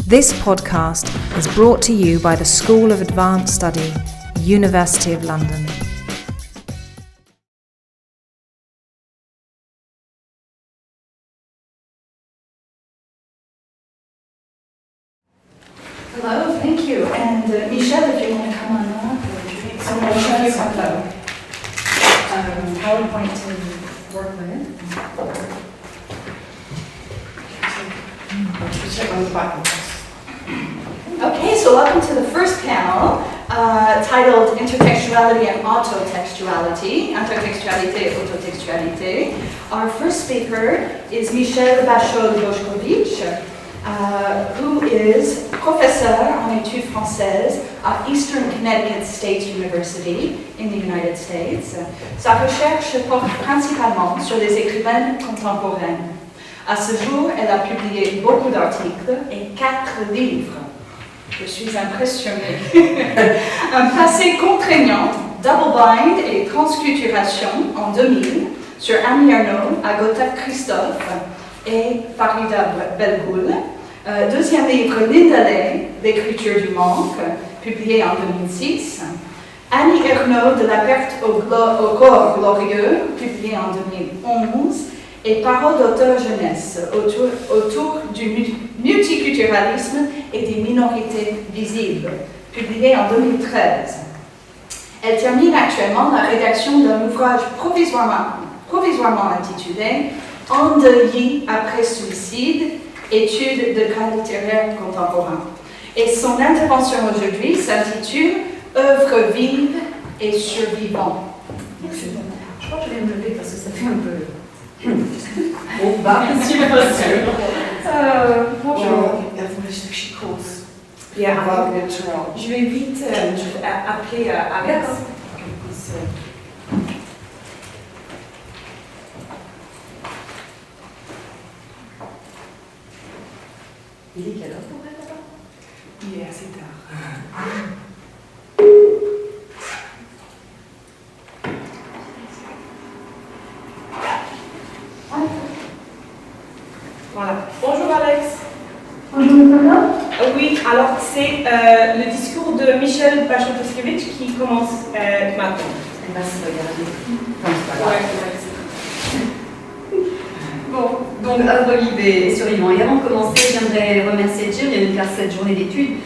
This podcast is brought to you by the School of Advanced Study, University of London. Hello, thank you. And Michelle, if you want to come on up, so Michelle, you have a PowerPoint to work with. Okay, so welcome to the first panel, titled Intertextuality and Autotextuality, Intertextualité et Autotextualité. Our first speaker is Michel Bachod-Boshkovich, who is professeur en études françaises at Eastern Connecticut State University in the United States. Sa recherche porte principalement sur les écrivaines contemporaines. À ce jour, elle a publié beaucoup d'articles et 4 livres. Je suis impressionnée. Un passé contraignant, Double Bind et Transculturation en 2000 sur Annie Ernaux, Agota Christophe et Farida Belgoul. Deuxième livre, Linda Lay, L'écriture du manque, publié en 2006. Annie Ernaux, De la perte au corps glorieux, publié en 2011. Et Paroles d'auteur jeunesse, autour du multiculturalisme et des minorités visibles, publié en 2013. Elle termine actuellement la rédaction d'un ouvrage provisoirement intitulé « Endeuillé après suicide, études de cas littéraires contemporains ». Et son intervention aujourd'hui s'intitule « Œuvres vives et survivantes ». Merci. Je crois que je vais me lever parce que ça fait un peu... Bon, bah, je suis pas sûre. Bonjour. Yeah, Je vais vite appeler Alex. Il est quelle heure pour elle là-bas? Il est assez tard. Voilà. Bonjour Alex. Bonjour Nicolas. Oui, alors c'est le discours de Michel Bachod-Boshkovich qui commence maintenant. Elle va se regarder. Bon, Donc, œuvres vives et survivants. Et avant de commencer, j'aimerais remercier Jill, car cette journée d'études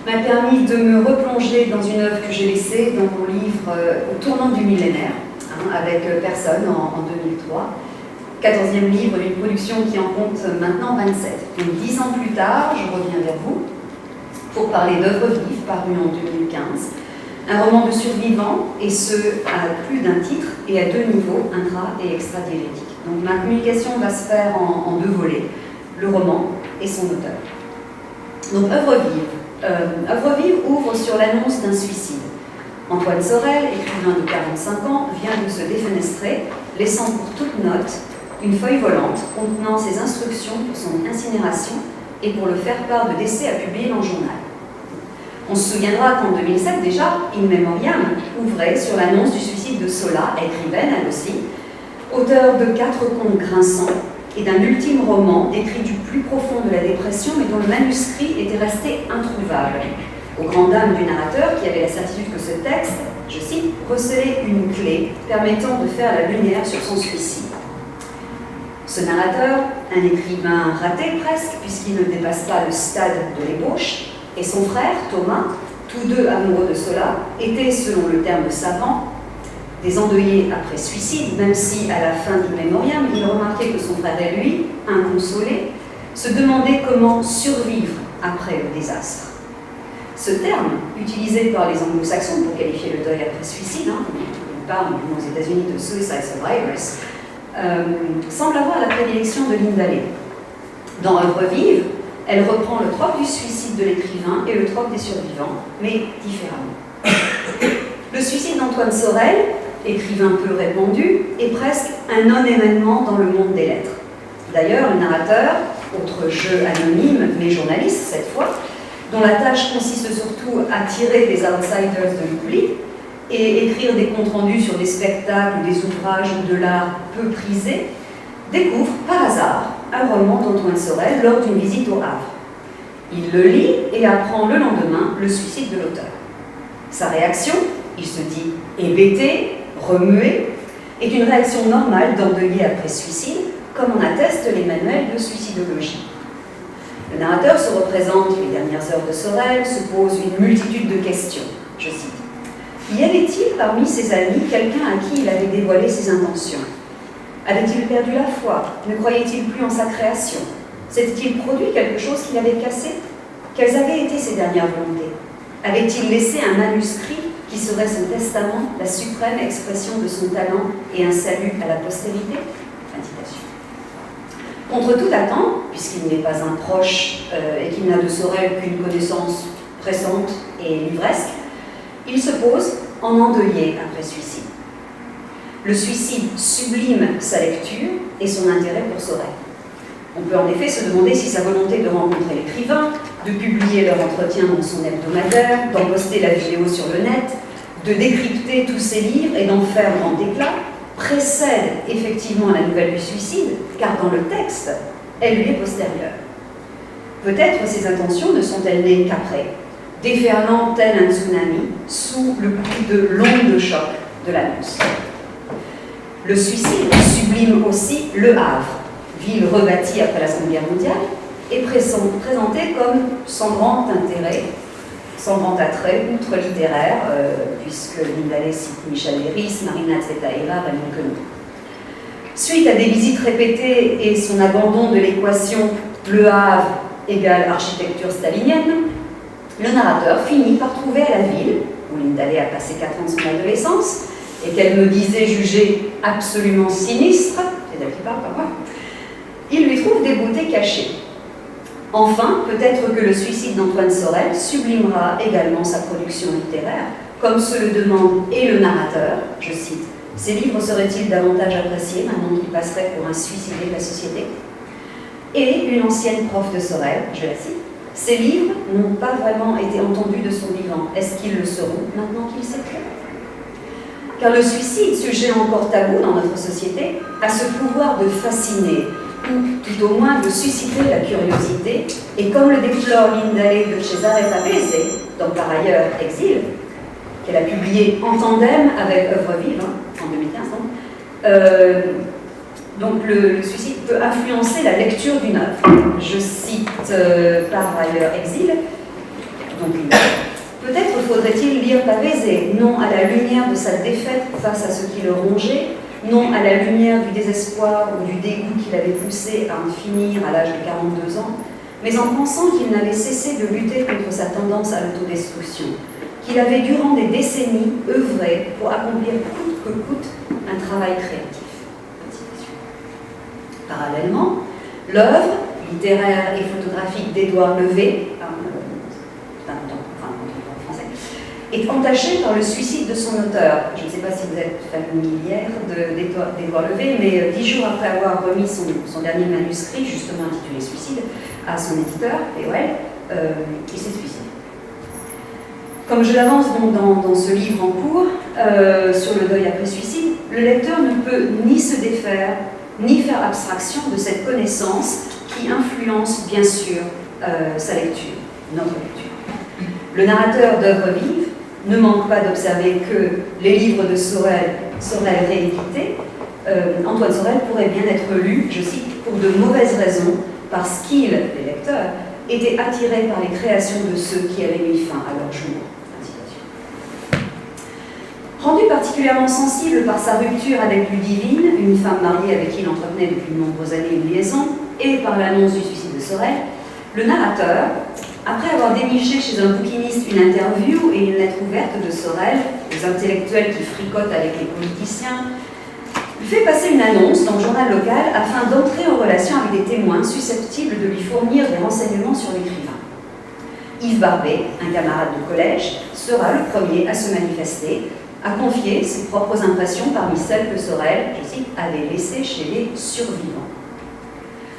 m'a permis de me replonger dans une œuvre que j'ai laissée dans mon livre Au tournant du millénaire, avec Personne en 2003. 14e livre d'une production qui en compte maintenant 27. Donc 10 ans plus tard, je reviens vers vous pour parler d'œuvres vives parues en 2015. Un roman de survivants, et ce à plus d'un titre et à 2 niveaux, intra- et extra-diégétique. Donc ma communication va se faire en 2 volets, le roman et son auteur. Donc œuvre vive. Œuvre vive ouvre sur l'annonce d'un suicide. Antoine Sorel, écrivain de 45 ans, vient de se défenestrer, laissant pour toute note une feuille volante contenant ses instructions pour son incinération et pour le faire part de décès à publier dans le journal. On se souviendra qu'en 2007 déjà, In Memoriam ouvrait sur l'annonce du suicide de Sola, écrivaine elle aussi, auteure de 4 contes grinçants et d'un ultime roman décrit du plus profond de la dépression mais dont le manuscrit était resté introuvable. Aux grandes dames du narrateur qui avait la certitude que ce texte, je cite, recelait une clé permettant de faire la lumière sur son suicide. Ce narrateur, un écrivain raté presque, puisqu'il ne dépasse pas le stade de l'ébauche, et son frère, Thomas, tous deux amoureux de Sola, étaient, selon le terme savant, des endeuillés après suicide, même si, à la fin du mémoriam, il remarquait que son frère et lui, inconsolés, se demandaient comment survivre après le désastre. Ce terme, utilisé par les anglo-saxons pour qualifier le deuil après suicide, on parle aux États-Unis de suicide survivors, semble avoir la prédilection de Linda Lay. Dans Œuvre vive, elle reprend le trope du suicide de l'écrivain et le trope des survivants, mais différemment. Le suicide d'Antoine Sorel, écrivain peu répandu, est presque un non-événement dans le monde des lettres. D'ailleurs, le narrateur, autre jeu anonyme mais journaliste cette fois, dont la tâche consiste surtout à tirer des outsiders de l'oubli, et écrire des comptes rendus sur des spectacles ou des ouvrages de l'art peu prisés, découvre par hasard un roman d'Antoine Sorel lors d'une visite au Havre. Il le lit et apprend le lendemain le suicide de l'auteur. Sa réaction, il se dit hébété, remué, est une réaction normale d'endeuillé après suicide, comme en attestent les manuels de suicidologie. Le narrateur se représente les dernières heures de Sorel, se pose une multitude de questions. Je cite. Y avait-il parmi ses amis quelqu'un à qui il avait dévoilé ses intentions? Avait-il perdu la foi? Ne croyait-il plus en sa création? S'était-il produit quelque chose qui l'avait cassé? Quelles avaient été ses dernières volontés? Avait-il laissé un manuscrit qui serait son testament, la suprême expression de son talent et un salut à la postérité? Fin de citation. Contre toute attente, puisqu'il n'est pas un proche et qu'il n'a de Sorel qu'une connaissance pressante et livresque, il se pose en endeuillé après suicide. Le suicide sublime sa lecture et son intérêt pour Sorel. On peut en effet se demander si sa volonté de rencontrer l'écrivain, de publier leur entretien dans son hebdomadaire, d'en poster la vidéo sur le net, de décrypter tous ses livres et d'en faire grand éclat, précède effectivement la nouvelle du suicide, car dans le texte, elle lui est postérieure. Peut-être ces intentions ne sont-elles nées qu'après, déferlant tel un tsunami sous le coup de l'onde de choc de l'annonce. Le suicide sublime aussi Le Havre, ville rebâtie après la Seconde Guerre mondiale, est présenté comme sans grand intérêt, sans grand attrait, outre littéraire, puisque Lindale cite Michel Léris, Marina Tsvetaeva, Raymond Queneau. Suite à des visites répétées et son abandon de l'équation Le Havre égale architecture stalinienne, le narrateur finit par trouver à la ville, où Lindale a passé 4 ans de son adolescence, et qu'elle me disait juger absolument sinistre, c'est elle qui parle, pas moi, il lui trouve des beautés cachées. Enfin, peut-être que le suicide d'Antoine Sorel sublimera également sa production littéraire, comme se le demande et le narrateur, je cite, « Ces livres seraient-ils davantage appréciés maintenant qu'ils passeraient pour un suicidé de la société ?» Et une ancienne prof de Sorel, je la cite, « Ces livres n'ont pas vraiment été entendus de son vivant. Est-ce qu'ils le seront maintenant qu'il s'écrit ?» Car le suicide, sujet encore tabou dans notre société, a ce pouvoir de fasciner, ou tout au moins de susciter la curiosité, et comme le déplore Lindale de Cesare Pavese, dans Par ailleurs Exil, qu'elle a publié en tandem avec Œuvre vive, en 2015, donc le suicide peut influencer la lecture d'une œuvre. Je cite Par ailleurs Exil, donc peut-être faudrait-il lire Pavese, non à la lumière de sa défaite face à ce qui le rongeait, non à la lumière du désespoir ou du dégoût qui l'avait poussé à en finir à l'âge de 42 ans, mais en pensant qu'il n'avait cessé de lutter contre sa tendance à l'autodestruction, qu'il avait durant des décennies œuvré pour accomplir coûte que coûte un travail créatif. Parallèlement, l'œuvre littéraire et photographique d'Édouard Levé, est entachée par le suicide de son auteur. Je ne sais pas si vous êtes familière d'Édouard Levé, mais 10 jours après avoir remis son dernier manuscrit, justement intitulé Suicide, à son éditeur, POL, il s'est suicidé. Comme je l'avance donc dans ce livre en cours, sur le deuil après suicide, le lecteur ne peut ni se défaire, ni faire abstraction de cette connaissance qui influence bien sûr sa lecture, notre lecture. Le narrateur d'Œuvre vive ne manque pas d'observer que les livres de Sorel réédités, Antoine Sorel pourrait bien être lu, je cite, pour de mauvaises raisons, parce qu'ils, les lecteurs, étaient attirés par les créations de ceux qui avaient mis fin à leur jour. Rendu particulièrement sensible par sa rupture avec Ludivine, une femme mariée avec qui il entretenait depuis de nombreuses années une liaison, et par l'annonce du suicide de Sorel, le narrateur, après avoir déniché chez un bouquiniste une interview et une lettre ouverte de Sorel, aux intellectuels qui fricotent avec les politiciens, fait passer une annonce dans le journal local afin d'entrer en relation avec des témoins susceptibles de lui fournir des renseignements sur l'écrivain. Yves Barbet, un camarade de collège, sera le premier à se manifester, à confier ses propres impressions parmi celles que Sorel, je cite, avait laissées chez les survivants.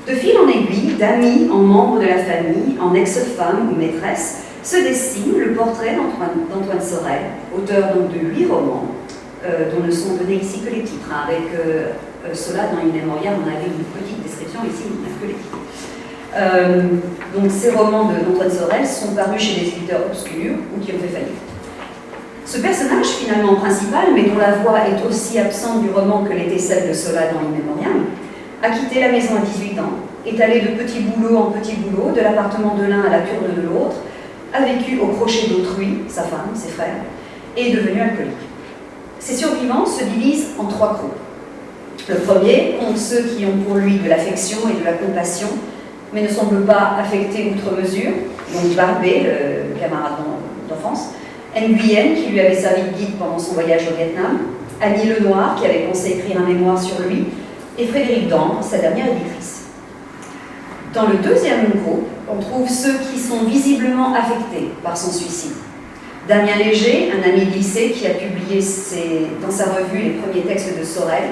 De fil en aiguille, d'amis en membres de la famille, en ex-femme ou maîtresse, se dessine le portrait d'Antoine Sorel, auteur donc de 8 romans, dont ne sont donnés ici que les titres. Avec cela, dans une mémoire, on avait une petite description, ici, il n'y a que les titres. Donc ces romans d'Antoine Sorel sont parus chez des éditeurs obscurs ou qui ont fait faillite. Ce personnage finalement principal, mais dont la voix est aussi absente du roman que l'était celle de Zola dans In Memoriam, a quitté la maison à 18 ans, est allé de petit boulot en petit boulot, de l'appartement de l'un à la turne de l'autre, a vécu au crochet d'autrui, sa femme, ses frères, et est devenu alcoolique. Ces survivants se divisent en 3 groupes. Le premier compte ceux qui ont pour lui de l'affection et de la compassion, mais ne semblent pas affectés outre mesure, donc Barbé, le camarade d'enfance, Nguyen, qui lui avait servi de guide pendant son voyage au Vietnam, Annie Lenoir, qui avait pensé écrire un mémoire sur lui, et Frédéric Dambre, sa dernière éditrice. Dans le deuxième groupe, on trouve ceux qui sont visiblement affectés par son suicide. Damien Léger, un ami de lycée qui a publié dans sa revue les premiers textes de Sorel,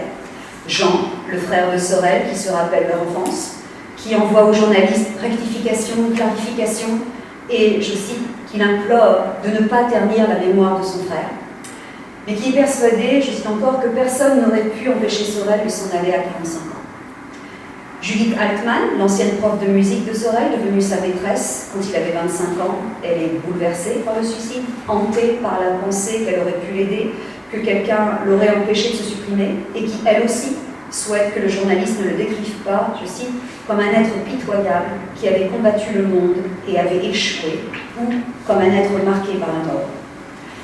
Jean, le frère de Sorel, qui se rappelle leur enfance, qui envoie aux journalistes rectification, clarification, et, je cite, qu'il implore de ne pas ternir la mémoire de son frère, mais qui est persuadé, je cite encore, que personne n'aurait pu empêcher Sorel de s'en aller à 45 ans. Judith Altman, l'ancienne prof de musique de Sorel, devenue sa maîtresse quand il avait 25 ans, elle est bouleversée par le suicide, hantée par la pensée qu'elle aurait pu l'aider, que quelqu'un l'aurait empêché de se supprimer, et qui, elle aussi, souhaite que le journaliste ne le décrive pas, je cite, comme un être pitoyable qui avait combattu le monde et avait échoué, ou comme un être marqué par la mort.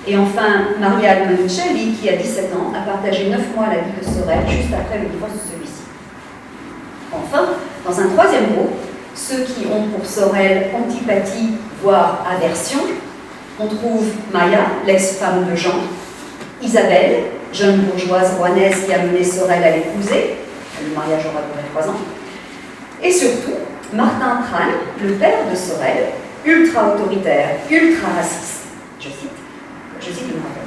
Et enfin, Marianne Monicelli, qui a 17 ans, a partagé 9 mois la vie de Sorel juste après le divorce de celui-ci. Enfin, dans un troisième groupe, ceux qui ont pour Sorel antipathie, voire aversion, on trouve Maya, l'ex-femme de Jean, Isabelle, jeune bourgeoise rouennaise qui a mené Sorel à l'épouser, le mariage aura duré 3 ans, et surtout Martin Tran, le père de Sorel, ultra-autoritaire, ultra-raciste. Je cite le narrateur.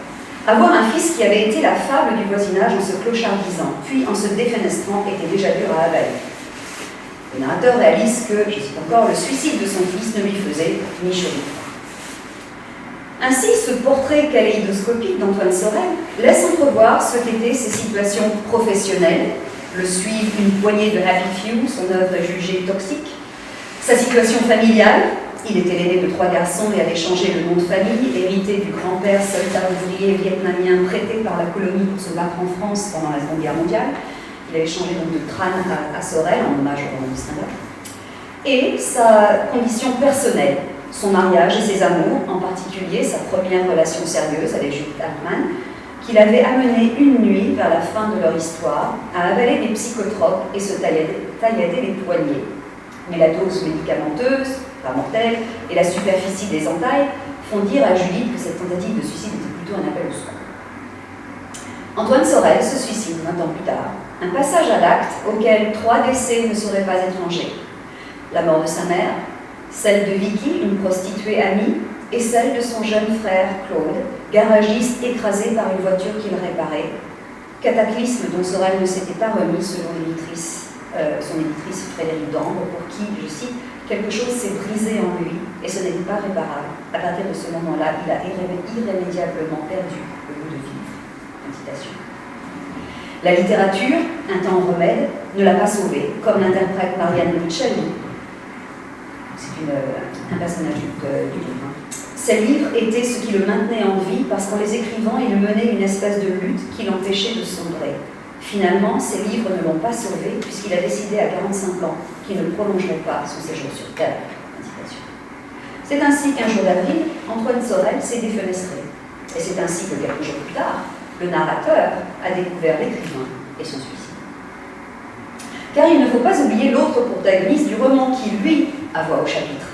Avoir un fils qui avait été la fable du voisinage en se clochardisant, puis en se défenestrant, était déjà dur à avaler. Le narrateur réalise que, je cite encore, le suicide de son fils ne lui faisait ni chaud ni froid. Ainsi, ce portrait kaléidoscopique d'Antoine Sorel laisse entrevoir ce qu'étaient ses situations professionnelles, le suivre une poignée de Happy Few, son œuvre est jugée toxique, sa situation familiale, il était l'aîné de 3 garçons et avait changé le nom de famille, hérité du grand-père soldat ouvrier vietnamien prêté par la colonie pour se battre en France pendant la Seconde Guerre mondiale. Il avait changé donc de Tran à Sorel en hommage au roman de Stendhal. Et sa condition personnelle, son mariage et ses amours, en particulier sa première relation sérieuse avec Judith Altman, qui l'avait amené une nuit vers la fin de leur histoire à avaler des psychotropes et se taillader les poignets. Mais la dose médicamenteuse, pas mortelle, et la superficie des entailles font dire à Judith que cette tentative de suicide était plutôt un appel au secours. Antoine Sorel se suicide 20 ans plus tard, un passage à l'acte auquel 3 décès ne seraient pas étrangers. La mort de sa mère, celle de Vicky, une prostituée amie, et celle de son jeune frère Claude, garagiste écrasé par une voiture qu'il réparait. Cataclysme dont Sorel ne s'était pas remis selon son éditrice Frédéric Dambre, pour qui, je cite, quelque chose s'est brisé en lui et ce n'était pas réparable. À partir de ce moment-là, il a irrémédiablement perdu le goût de vivre. Citation. La littérature, un temps en remède, ne l'a pas sauvé, comme l'interprète Marianne Monicelli. C'est un personnage du livre. Ces livres étaient ce qui le maintenait en vie parce qu'en les écrivant, il menait une espèce de lutte qui l'empêchait de sombrer. Finalement, ces livres ne l'ont pas sauvé puisqu'il a décidé à 45 ans qu'il ne prolongerait pas son séjour sur Terre. C'est ainsi qu'un jour d'avril, Antoine Sorel s'est défenestré. Et c'est ainsi que quelques jours plus tard, le narrateur a découvert l'écrivain et son suicide. Car il ne faut pas oublier l'autre protagoniste du roman qui, lui, a voix au chapitre.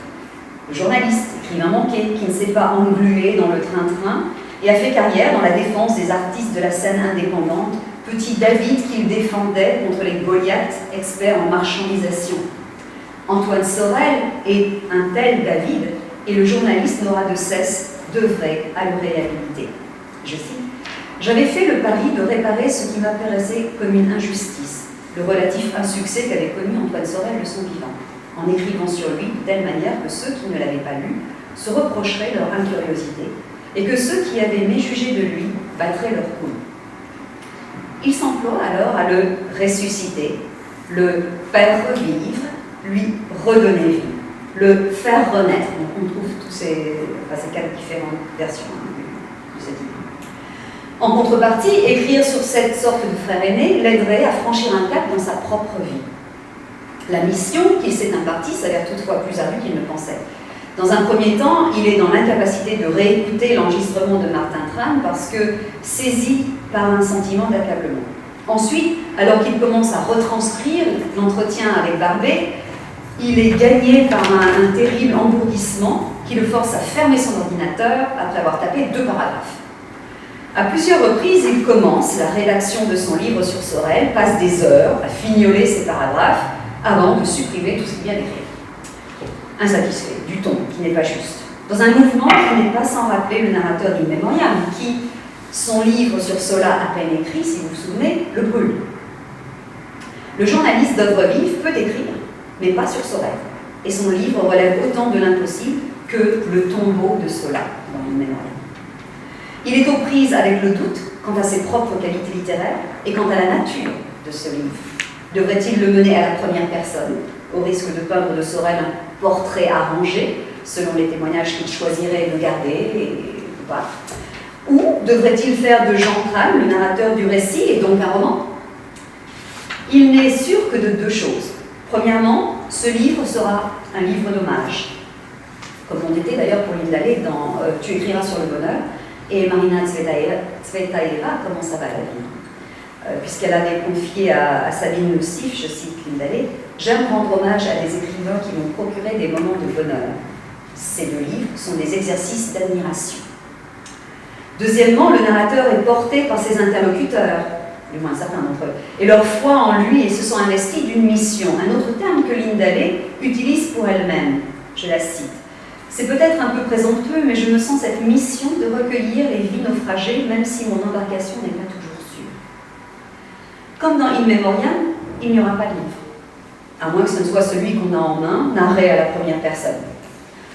Le journaliste, écrivain manqué, qui ne s'est pas englué dans le train-train et a fait carrière dans la défense des artistes de la scène indépendante, petit David qu'il défendait contre les Goliaths, experts en marchandisation. Antoine Sorel est un tel David et le journaliste n'aura de cesse d'œuvrer à le réhabiliter. Je cite, « J'avais fait le pari de réparer ce qui m'apparaissait comme une injustice, le relatif insuccès qu'avait connu Antoine Sorel de son vivant, en écrivant sur lui de telle manière que ceux qui ne l'avaient pas lu se reprocheraient leur incuriosité et que ceux qui avaient méjugé de lui battraient leur coude. Il s'emploie alors à le ressusciter, le faire revivre lui redonner vie, le faire renaître. Donc on trouve tous ces 4 différentes versions de cette idée. En contrepartie, écrire sur cette sorte de frère aîné l'aiderait à franchir un cap dans sa propre vie. La mission qu'il s'est impartie s'avère toutefois plus ardue qu'il ne pensait. Dans un premier temps, il est dans l'incapacité de réécouter l'enregistrement de Martin Tran parce que saisi par un sentiment d'accablement. Ensuite, alors qu'il commence à retranscrire l'entretien avec Barbet, il est gagné par un terrible engourdissement qui le force à fermer son ordinateur après avoir tapé 2 paragraphes. À plusieurs reprises, il commence la rédaction de son livre sur Sorel, passe des heures à fignoler ses paragraphes avant de supprimer tout ce qu'il vient d'écrire. Insatisfait du ton qui n'est pas juste. Dans un mouvement qui n'est pas sans rappeler le narrateur d'In Memoriam, qui, son livre sur Zola à peine écrit, si vous vous souvenez, le brûle. Le journaliste d'œuvre vive peut écrire, mais pas sur Sorel. Et son livre relève autant de l'impossible que le tombeau de Zola dans In Memoriam. Il est aux prises avec le doute quant à ses propres qualités littéraires et quant à la nature de ce livre. Devrait-il le mener à la première personne, au risque de peindre de Sorel un portrait arrangé, selon les témoignages qu'il choisirait de garder ou pas? Ou devrait-il faire de Jean Tran le narrateur du récit et donc un roman? Il n'est sûr que de 2 choses. Premièrement, ce livre sera un livre d'hommage, comme on était d'ailleurs pour Lindale dans Tu écriras sur le bonheur, et Marina Tsvetaeva, Comment ça va la vie, puisqu'elle avait confié à Sabine Loussif, je cite Lindale, « J'aime rendre hommage à des écrivains qui m'ont procuré des moments de bonheur. Ces 2 livres sont des exercices d'admiration. » Deuxièmement, le narrateur est porté par ses interlocuteurs, du moins certains d'entre eux, et leur foi en lui et se sont investis d'une mission, un autre terme que Lindale utilise pour elle-même. Je la cite. « C'est peut-être un peu présomptueux, mais je me sens cette mission de recueillir les vies naufragées, même si mon embarcation n'est pas toujours sûre. » Comme dans In Memoriam, il n'y aura pas de livre, à moins que ce ne soit celui qu'on a en main, narré à la première personne.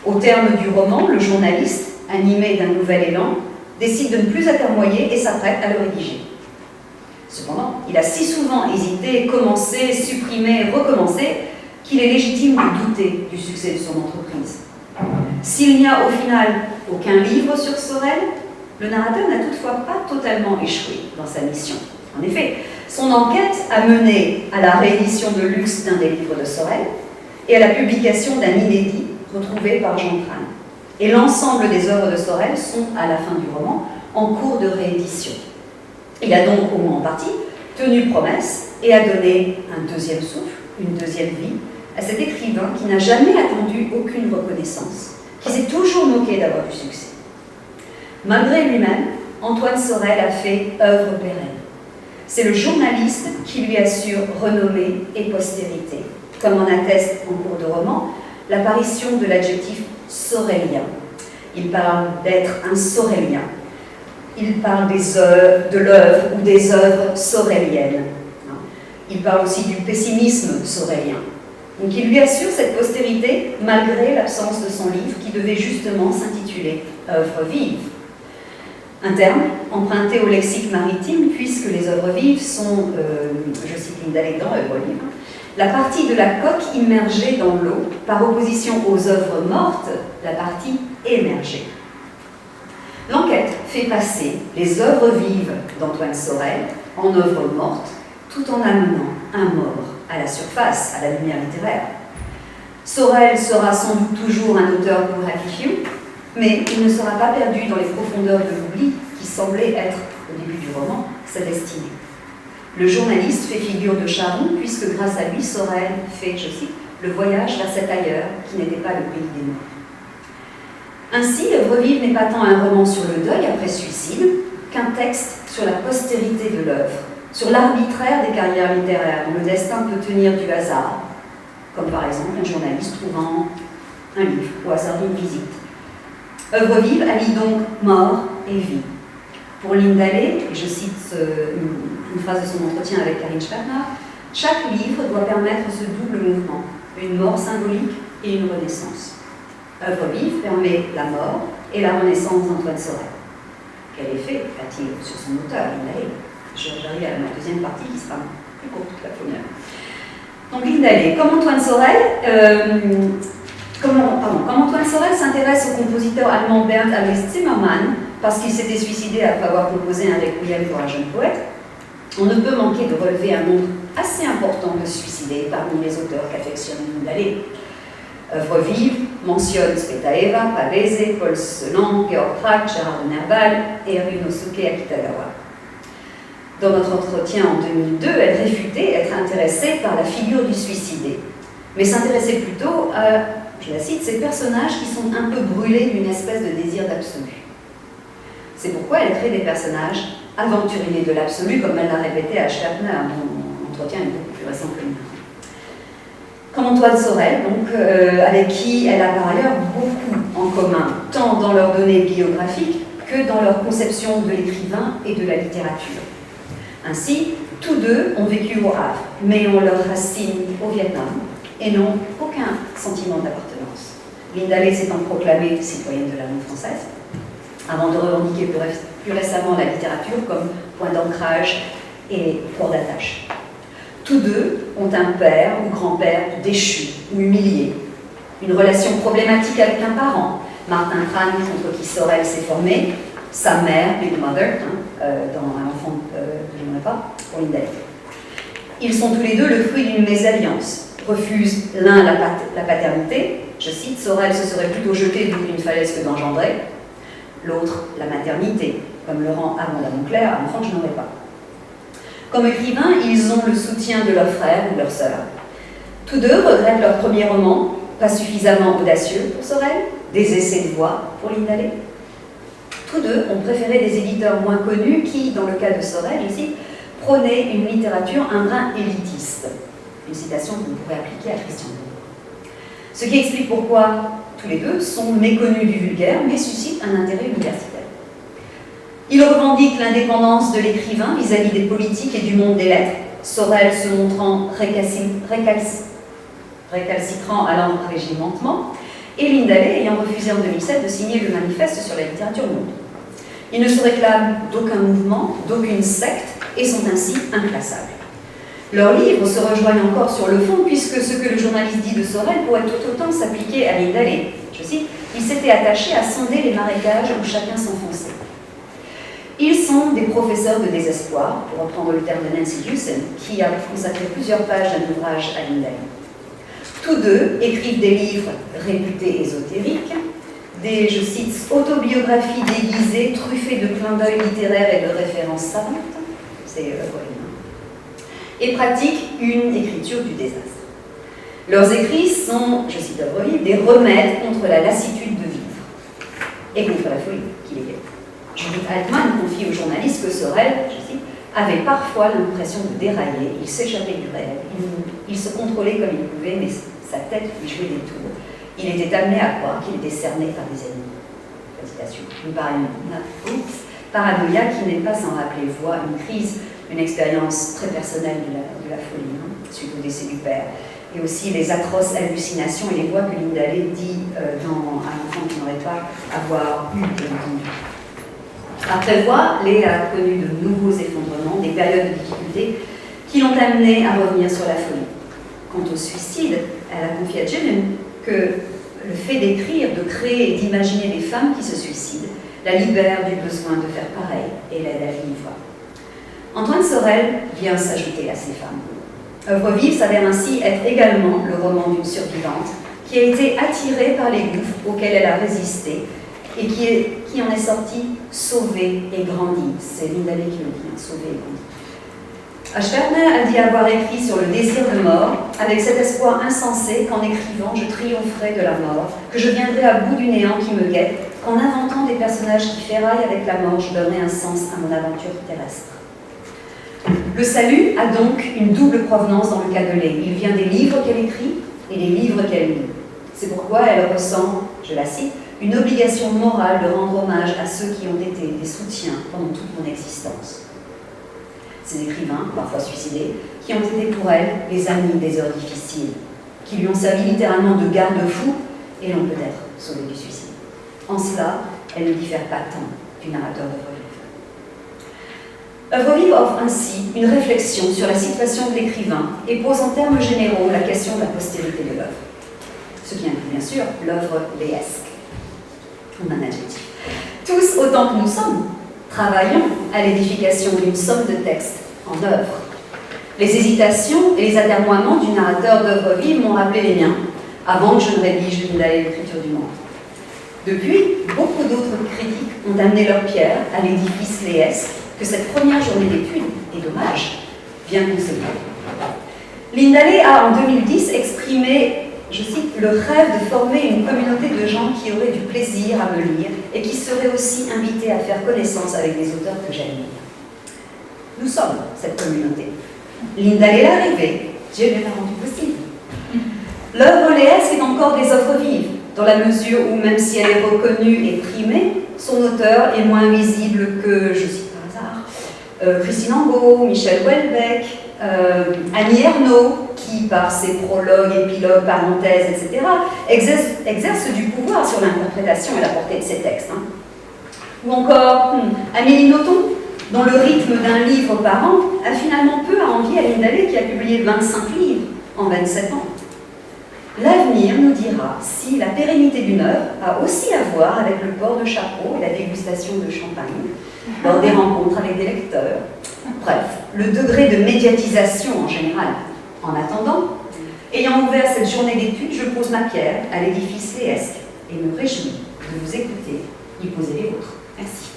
Au terme du roman, le journaliste, animé d'un nouvel élan, décide de ne plus atermoyer et s'apprête à le rédiger. Cependant, il a si souvent hésité, commencé, supprimé, recommencé, qu'il est légitime de douter du succès de son entreprise. S'il n'y a au final aucun livre sur Sorel, le narrateur n'a toutefois pas totalement échoué dans sa mission. En effet, son enquête a mené à la réédition de luxe d'un des livres de Sorel et à la publication d'un inédit retrouvé par Jean Tran. Et l'ensemble des œuvres de Sorel sont, à la fin du roman, en cours de réédition. Il a donc, au moins en partie, tenu promesse et a donné un deuxième souffle, une deuxième vie, à cet écrivain qui n'a jamais attendu aucune reconnaissance, qui s'est toujours moqué d'avoir du succès. Malgré lui-même, Antoine Sorel a fait œuvre pérenne. C'est le journaliste qui lui assure renommée et postérité, comme en atteste en cours de roman l'apparition de l'adjectif sorélien. Il parle d'être un sorélien. Il parle de l'œuvre ou des œuvres soréliennes. Il parle aussi du pessimisme sorélien. Donc il lui assure cette postérité malgré l'absence de son livre qui devait justement s'intituler « Œuvres vives ». Un terme emprunté au lexique maritime puisque les œuvres vives sont, je cite Lindale dans Œuvres vives, la partie de la coque immergée dans l'eau par opposition aux œuvres mortes, la partie émergée. L'enquête fait passer les œuvres vives d'Antoine Sorel en œuvres mortes tout en amenant un mort à la surface, à la lumière littéraire. Sorel sera sans doute toujours un auteur pour Happy Few, mais il ne sera pas perdu dans les profondeurs de l'oubli qui semblait être, au début du roman, sa destinée. Le journaliste fait figure de charron puisque grâce à lui, Sorel fait, je cite, le voyage vers cet ailleurs qui n'était pas le pays des morts. Ainsi, Œuvre vive n'est pas tant un roman sur le deuil après suicide qu'un texte sur la postérité de l'œuvre, sur l'arbitraire des carrières littéraires dont le destin peut tenir du hasard, comme par exemple un journaliste trouvant un livre au hasard d'une visite. Œuvre vive allie donc mort et vie. Pour Lindale, et je cite une phrase de son entretien avec Karine Schwerner, chaque livre doit permettre ce double mouvement, une mort symbolique et une renaissance. Œuvre vive permet la mort et la renaissance d'Antoine Sorel. Quel effet a-t-il sur son auteur, Lindale? J'arrive à ma deuxième partie qui sera plus courte que la première. Donc Lindale, comme Antoine Sorel, s'intéresse au compositeur allemand Bernd Alois Zimmermann parce qu'il s'était suicidé après avoir composé un requiem pour un jeune poète, on ne peut manquer de relever un nombre assez important de suicidés parmi les auteurs qu'affectionne Lindale. Œuvres vives mentionne Tsvetaeva, Pavese, Paul Celan, Georg Trakl, Gérard de Nerval et Ryunosuke Akitagawa. Dans notre entretien en 2002, elle réfutait être intéressée par la figure du suicidé, mais s'intéressait plutôt à, je la cite, ces personnages qui sont un peu brûlés d'une espèce de désir d'absolu. C'est pourquoi elle crée des personnages aventuriers de l'absolu, comme elle l'a répété à Schwertner. Mon entretien est beaucoup plus récent que le mien. Comme Antoine Sorel, donc, avec qui elle a par ailleurs beaucoup en commun, tant dans leurs données biographiques que dans leur conception de l'écrivain et de la littérature. Ainsi, tous deux ont vécu au Havre, mais ont leurs racines au Vietnam et n'ont aucun sentiment d'appartenance. Lindale s'étant proclamée citoyenne de la langue française, avant de revendiquer plus récemment la littérature comme point d'ancrage et port d'attache. Tous deux ont un père ou grand-père déchu ou humilié, une relation problématique avec un parent, Martin Tran, contre qui Sorel s'est formé, sa mère, Big Mother, dans Un enfant que je n'aimerais pas, pour Lindale. Ils sont tous les deux le fruit d'une mésalliance, refusent l'un la paternité, je cite, Sorel se serait plutôt jeté d'une falaise que d'engendrer, l'autre la maternité, comme le rend Armand Moncler, un enfant que je n'aurais pas. Comme écrivains, ils ont le soutien de leur frère ou leur sœur. Tous deux regrettent leur premier roman, pas suffisamment audacieux pour Sorel, des essais de voix pour Lindale. Tous deux ont préféré des éditeurs moins connus qui, dans le cas de Sorel, ici, prônaient une littérature un brin élitiste. Une citation que vous pourrez appliquer à Christian Dior. Ce qui explique pourquoi tous les deux sont méconnus du vulgaire, mais suscitent un intérêt universitaire. Ils revendiquent l'indépendance de l'écrivain vis-à-vis des politiques et du monde des lettres, Sorel se montrant récalcitrant à l'enrégimentement, et Lindale ayant refusé en 2007 de signer le manifeste sur la littérature monde. Ils ne se réclament d'aucun mouvement, d'aucune secte, et sont ainsi inclassables. Leurs livres se rejoignent encore sur le fond, puisque ce que le journaliste dit de Sorel pourrait tout autant s'appliquer à Lindale. Je cite, il s'était attaché à sonder les marécages où chacun s'enfonçait. Ils sont des professeurs de désespoir, pour reprendre le terme de Nancy Houston, qui a consacré plusieurs pages d'un ouvrage à Lindale. Tous deux écrivent des livres réputés ésotériques, des, je cite, autobiographies déguisées, truffées de clins d'œil littéraires et de références savantes, c'est et pratiquent une écriture du désastre. Leurs écrits sont, je cite Avril, des remèdes contre la lassitude de vivre et contre la folie qu'il est. Judith Altman confie au journaliste que Sorel, je cite, avait parfois l'impression de dérailler, il s'échappait du réel, il se contrôlait comme il pouvait, mais sa tête lui jouait des tours. Il était amené à croire qu'il était cerné par des ennemis. Citation. Une paranoïa qui n'est pas sans rappeler voix une crise, une expérience très personnelle de la folie, suite au décès du père, et aussi les atroces hallucinations et les voix que Lindale dit dans Un enfant qui n'aurait pas avoir eu, bien entendu. Après voix, Léa a connu de nouveaux effondrements, des périodes de difficulté qui l'ont amenée à revenir sur la folie. Quant au suicide, elle a confié à Gillian que le fait d'écrire, de créer et d'imaginer des femmes qui se suicident la libère du besoin de faire pareil et l'aide à vivre. Antoine Sorel vient s'ajouter à ces femmes. Œuvre vive s'avère ainsi être également le roman d'une survivante qui a été attirée par les gouffres auxquels elle a résisté et qui en est sortie sauvée et grandie. C'est Lindale qui le dit, sauvée et grandie. Schwertner a dit avoir écrit sur le désir de mort, avec cet espoir insensé qu'en écrivant, je triompherai de la mort, que je viendrai à bout du néant qui me guette, qu'en inventant des personnages qui ferraillent avec la mort, je donnerai un sens à mon aventure terrestre. Le salut a donc une double provenance dans le cas de Lé. Il vient des livres qu'elle écrit et des livres qu'elle lit. C'est pourquoi elle ressent, je la cite, une obligation morale de rendre hommage à ceux qui ont été des soutiens pendant toute mon existence. Ces écrivains, parfois suicidés, qui ont été pour elle les amis des heures difficiles, qui lui ont servi littéralement de garde-fou et l'ont peut-être sauvé du suicide. En cela, elle ne diffère pas tant du narrateur d'œuvre Œuvre vive offre ainsi une réflexion sur la situation de l'écrivain et pose en termes généraux la question de la postérité de l'œuvre. Ce qui inclut bien sûr l'œuvre léesque. On a un adjectif. Tous, autant que nous sommes, travaillons à l'édification d'une somme de textes en œuvre. Les hésitations et les atermoiements du narrateur d'œuvre vive m'ont rappelé les miens, avant que je ne rédige l'écriture du monde. Depuis, beaucoup d'autres critiques ont amené leur pierre à l'édifice léesque que cette première journée d'études, et dommage, vient consommer. Lindale a en 2010 exprimé, je cite, le rêve de former une communauté de gens qui auraient du plaisir à me lire et qui seraient aussi invités à faire connaissance avec des auteurs que j'admire. Nous sommes cette communauté. Lindale est arrivé, Dieu l'a rendu possible. L'œuvre léesque est encore des œuvres vives, dans la mesure où, même si elle est reconnue et primée, son auteur est moins visible que, je cite par hasard, Christine Angot, Michel Houellebecq, Annie Ernaux, qui, par ses prologues, épilogues, parenthèses, etc., exerce du pouvoir sur l'interprétation et la portée de ses textes. Ou encore Amélie Nothomb, dont le rythme d'un livre par an a finalement peu à envier à Lindale, qui a publié 25 livres en 27 ans. L'avenir nous dira si la pérennité d'une œuvre a aussi à voir avec le port de chapeau et la dégustation de champagne, lors des rencontres avec des lecteurs. Bref, le degré de médiatisation en général. En attendant, ayant ouvert cette journée d'études, je pose ma pierre à l'édifice léesque et me réjouis de vous écouter y poser les vôtres. Merci.